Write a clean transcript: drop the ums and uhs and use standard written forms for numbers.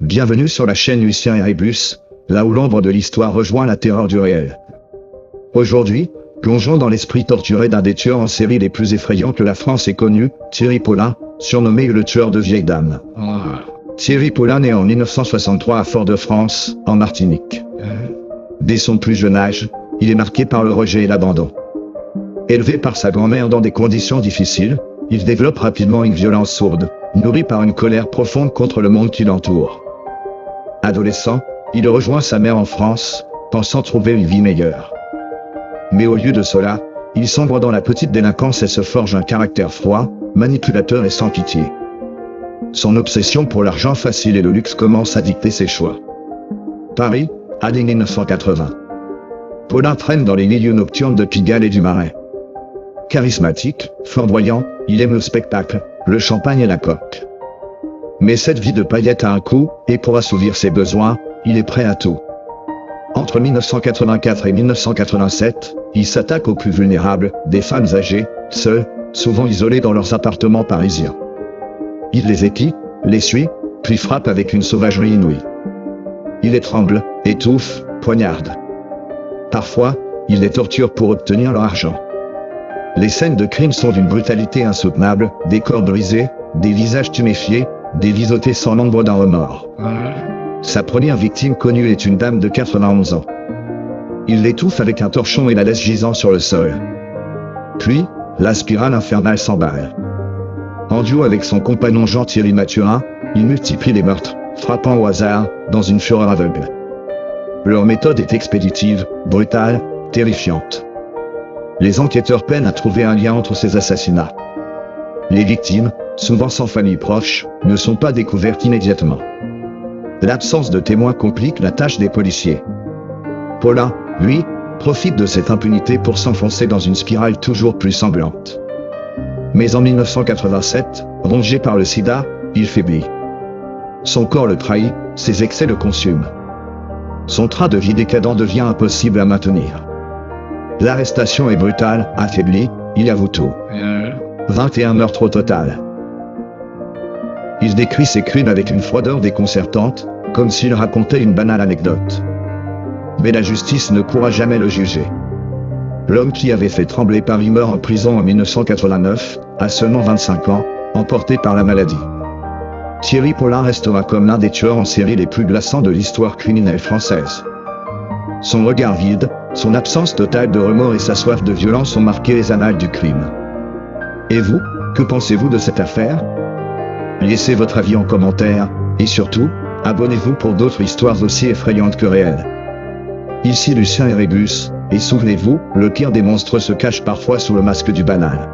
Bienvenue sur la chaîne Lucien et Rébus, là où l'ombre de l'histoire rejoint la terreur du réel. Aujourd'hui, plongeons dans l'esprit torturé d'un des tueurs en série les plus effrayants que la France ait connu, Thierry Paulin, surnommé le tueur de vieilles dames. Thierry Paulin naît en 1963 à Fort-de-France, en Martinique. Dès son plus jeune âge, il est marqué par le rejet et l'abandon. Élevé par sa grand-mère dans des conditions difficiles, il développe rapidement une violence sourde, nourrie par une colère profonde contre le monde qui l'entoure. Adolescent, il rejoint sa mère en France, pensant trouver une vie meilleure. Mais au lieu de cela, il sombre dans la petite délinquance et se forge un caractère froid, manipulateur et sans pitié. Son obsession pour l'argent facile et le luxe commence à dicter ses choix. Paris, année 1980. Paulin traîne dans les milieux nocturnes de Pigalle et du Marais. Charismatique, flamboyant, il aime le spectacle, le champagne et la coque. Mais cette vie de paillettes a un coût, et pour assouvir ses besoins, il est prêt à tout. Entre 1984 et 1987, il s'attaque aux plus vulnérables, des femmes âgées, seules, souvent isolées dans leurs appartements parisiens. Il les épie, les suit, puis frappe avec une sauvagerie inouïe. Il étrangle, étouffe, poignarde. Parfois, il les torture pour obtenir leur argent. Les scènes de crime sont d'une brutalité insoutenable, des corps brisés, des visages tuméfiés, des lisotés sans nombre d'un remords. Sa première victime connue est une dame de 91 ans. Il l'étouffe avec un torchon et la laisse gisant sur le sol. Puis, la spirale infernale s'emballe. En duo avec son compagnon Jean-Thierry Mathurin, il multiplie les meurtres, frappant au hasard, dans une fureur aveugle. Leur méthode est expéditive, brutale, terrifiante. Les enquêteurs peinent à trouver un lien entre ces assassinats. Les victimes, souvent sans famille proche, ne sont pas découvertes immédiatement. L'absence de témoins complique la tâche des policiers. Paulin, lui, profite de cette impunité pour s'enfoncer dans une spirale toujours plus sanglante. Mais en 1987, rongé par le sida, il faiblit. Son corps le trahit, ses excès le consument. Son train de vie décadent devient impossible à maintenir. L'arrestation est brutale, affaiblie, il avoue tout. 21 meurtres au total. Il décrit ses crimes avec une froideur déconcertante, comme s'il racontait une banale anecdote. Mais la justice ne pourra jamais le juger. L'homme qui avait fait trembler Paris meurt en prison en 1989, à seulement 25 ans, emporté par la maladie. Thierry Paulin restera comme l'un des tueurs en série les plus glaçants de l'histoire criminelle française. Son regard vide, son absence totale de remords et sa soif de violence ont marqué les annales du crime. Et vous, que pensez-vous de cette affaire ? Laissez votre avis en commentaire, et surtout, abonnez-vous pour d'autres histoires aussi effrayantes que réelles. Ici Lucien et Rébus, et souvenez-vous, le pire des monstres se cache parfois sous le masque du banal.